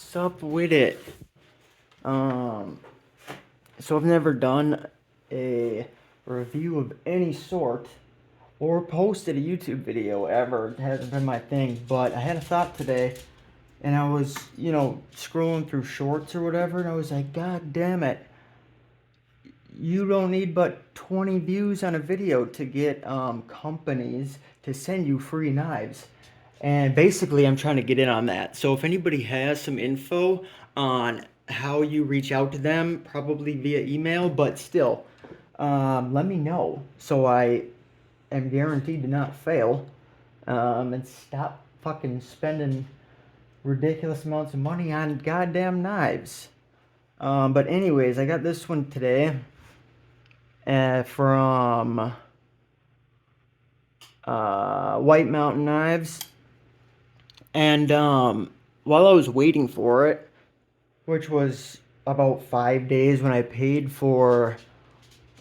What's up with it? So I've never done a review of any sort or posted a YouTube video ever. It hasn't been my thing, but I had a thought today and I was, scrolling through shorts or whatever, and I was like, God damn it. You don't need but 20 views on a video to get companies to send you free knives. And basically, I'm trying to get in on that. So if anybody has some info on how you reach out to them, probably via email, but still, let me know so I am guaranteed to not fail, and stop fucking spending ridiculous amounts of money on goddamn knives. But anyways, I got this one today from White Mountain Knives. And while I was waiting for it, which was about 5 days when I paid for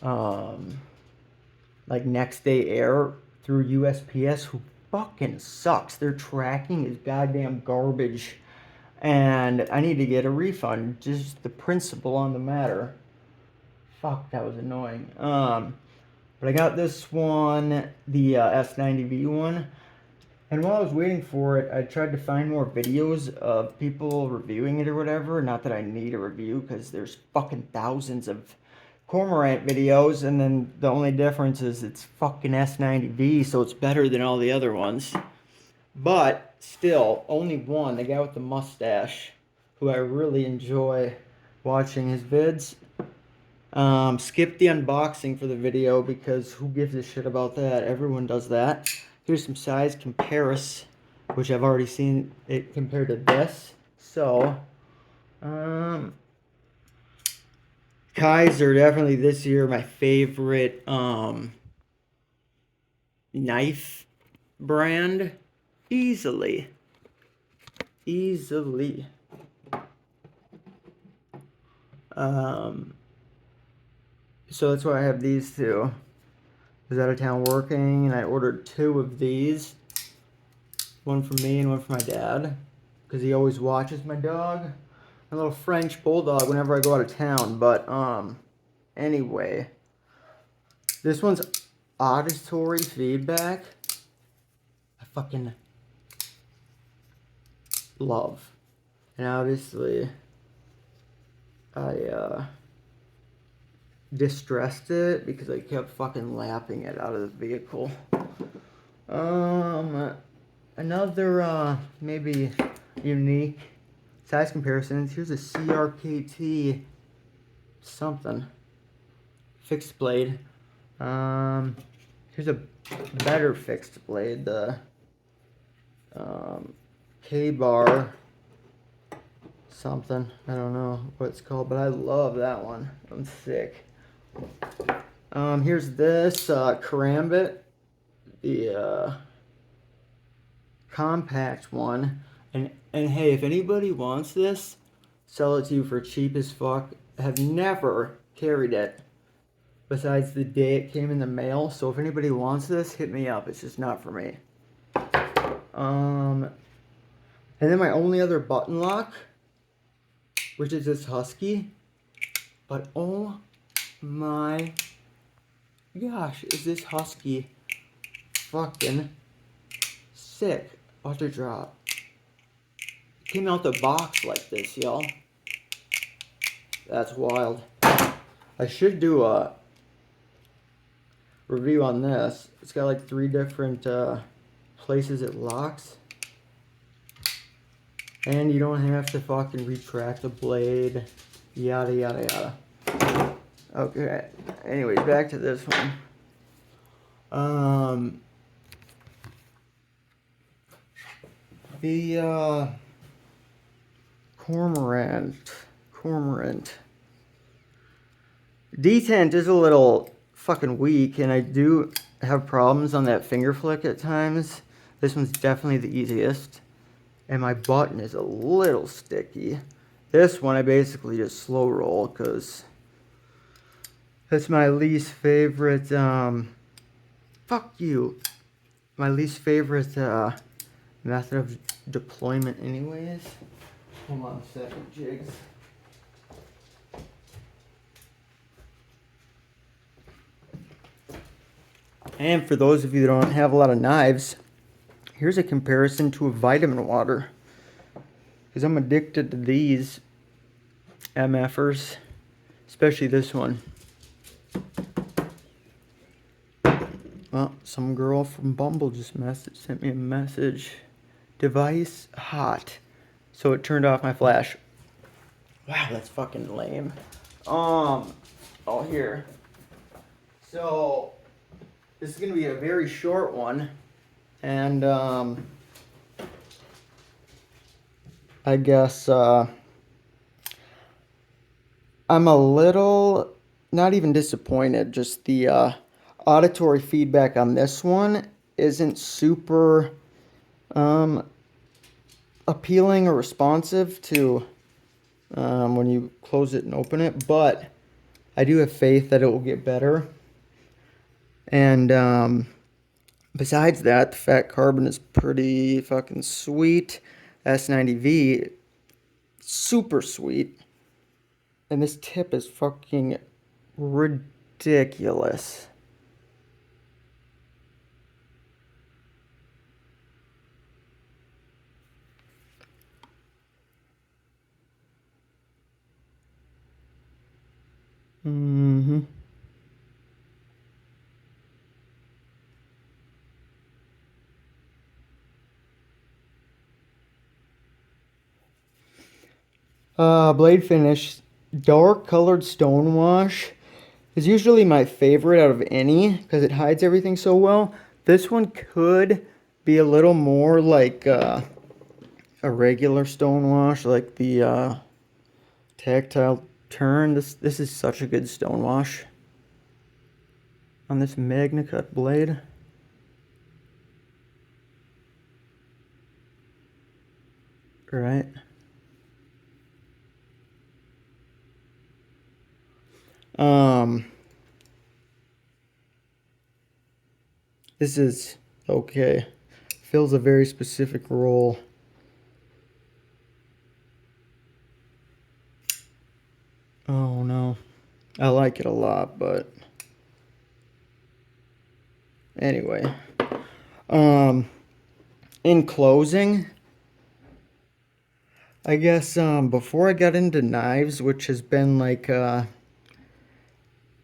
like next day air through USPS, who fucking sucks. Their tracking is goddamn garbage. And I need to get a refund. Just the principle on the matter. Fuck, that was annoying. But I got this one, the S90v one. And while I was waiting for it, I tried to find more videos of people reviewing it or whatever. Not that I need a review, because there's fucking thousands of cormorant videos, and then the only difference is it's fucking S90v, so it's better than all the other ones. But still, only one, the guy with the mustache, who I really enjoy watching his vids. Skip the unboxing for the video, because who gives a shit about that? Everyone does that. Here's some size comparison, which I've already seen it compared to this. So, Kizer, definitely this year my favorite knife brand. Easily. So that's why I have these two. I was out of town working, and I ordered 2 of these. One for me and one for my dad, because he always watches my dog. My little French bulldog whenever I go out of town. But, anyway. This one's auditory feedback. I fucking love. And obviously, I, distressed it because I kept fucking lapping it out of the vehicle. Another maybe unique size comparisons. Here's a CRKT something fixed blade. Here's a better fixed blade, the K-bar something. I don't know what it's called, but I love that one. I'm sick. Here's this Karambit, the compact one, and hey, if anybody wants this, sell it to you for cheap as fuck. I have never carried it besides the day it came in the mail, so if anybody wants this, hit me up. It's just not for me. And then my only other button lock, which is this Husky, but oh my gosh, is this Husky fucking sick. Watch it drop. It came out the box like this, y'all. That's wild. I should do a review on this. It's got like 3 different places it locks. And you don't have to fucking retract the blade. Yada yada yada. Okay, anyways, back to this one. The cormorant. Detent is a little fucking weak, and I do have problems on that finger flick at times. This one's definitely the easiest, and my button is a little sticky. This one I basically just slow roll, because that's my least favorite, fuck you. My least favorite, method of deployment anyways. Hold on a second, Jigs. And for those of you that don't have a lot of knives, here's a comparison to a vitamin water. Because I'm addicted to these MFers, especially this one. Well, some girl from Bumble just sent me a message. Device hot. So it turned off my flash. Wow, that's fucking lame. Oh, here. So, this is going to be a very short one. And, I guess, I'm a little, not even disappointed, just the, auditory feedback on this one isn't super, appealing or responsive to, when you close it and open it, but I do have faith that it will get better. And, besides that, the fat carbon is pretty fucking sweet. S90v, super sweet. And this tip is fucking ridiculous. Mm-hmm. Blade finish, dark colored stonewash is usually my favorite out of any because it hides everything so well. This one could be a little more like a regular stonewash, like the tactile turn. This is such a good stonewash on this magnacut blade. Right. This is okay. Fills a very specific role. Oh no. I like it a lot, but anyway. In closing, I guess before I got into knives, which has been like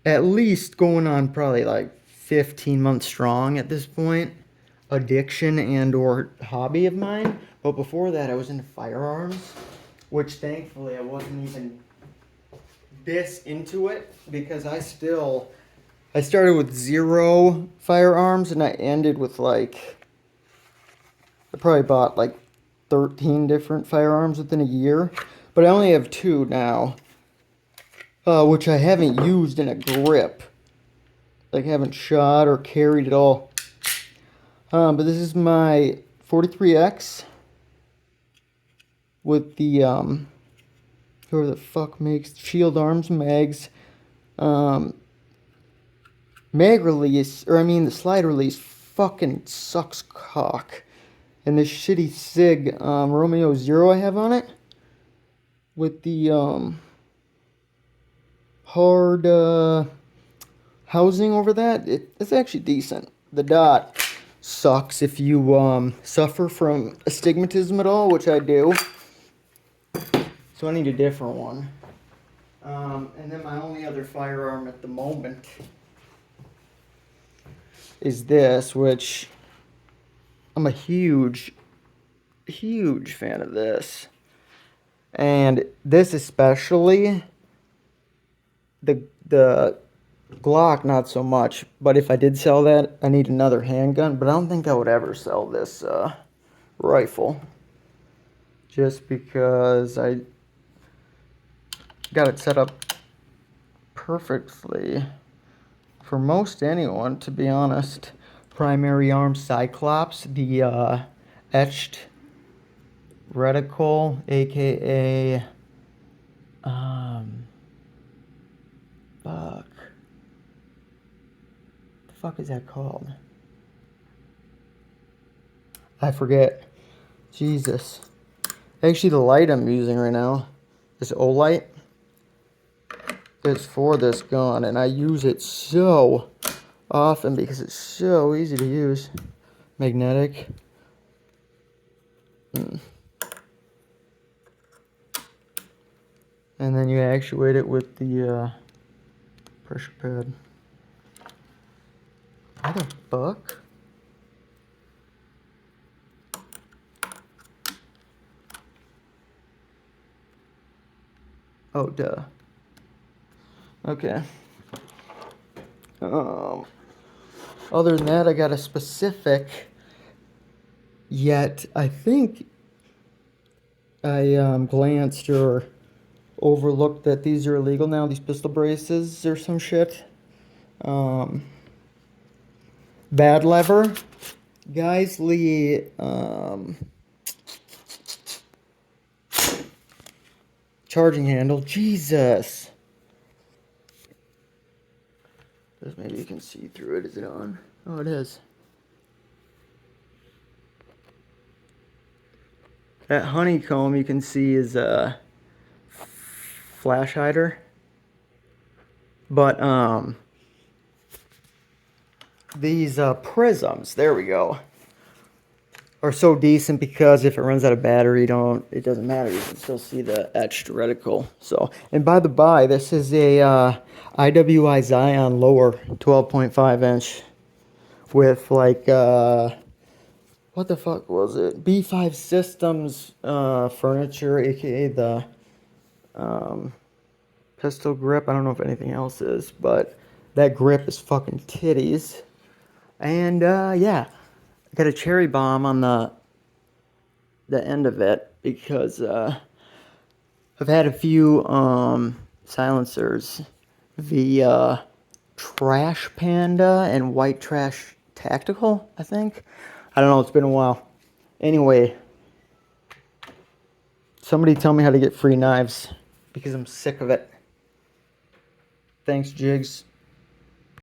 at least going on probably like 15 months strong at this point, addiction and or hobby of mine. But before that, I was into firearms, which thankfully I wasn't even this into it because I started with 0 firearms and I ended with like, I probably bought like 13 different firearms within a year, but I only have 2 now, which I haven't used in a grip. Like, haven't shot or carried at all. But this is my 43X with the, whoever the fuck makes Shield Arms mags. Mag release, or I mean the slide release fucking sucks cock. And this shitty SIG Romeo Zero I have on it with the hard housing over that, it's actually decent. The dot sucks if you suffer from astigmatism at all, which I do. So I need a different one. And then my only other firearm at the moment is this, which I'm a huge fan of this. And this especially, the Glock not so much, but if I did sell that, I need another handgun, but I don't think I would ever sell this rifle. Just because I got it set up perfectly for most anyone, to be honest. Primary arm Cyclops, the etched reticle, aka fuck. The fuck is that called? I forget. Jesus. Actually, the light I'm using right now, this O-light, is for this gun, and I use it so often because it's so easy to use. Magnetic. And then you actuate it with the pressure pad. What the fuck? Oh, duh. Okay. Other than that, I got a specific, yet I think I glanced or overlooked that these are illegal now, these pistol braces or some shit. Bad lever. Geisley, charging handle. Jesus. Maybe you can see through it. Is it on? Oh, it is. That honeycomb you can see is a flash hider. But these prisms, there we go, are so decent because if it runs out of battery, it doesn't matter. You can still see the etched reticle. So, and by the by, this is a IWI Zion lower 12.5 inch with like what the fuck was it? B5 Systems furniture, aka the pistol grip. I don't know if anything else is, but that grip is fucking titties. And yeah, I got a cherry bomb on the end of it because I've had a few silencers, the Trash Panda and White Trash Tactical, I think. I don't know, it's been a while. Anyway, somebody tell me how to get free knives because I'm sick of it. Thanks, Jigs.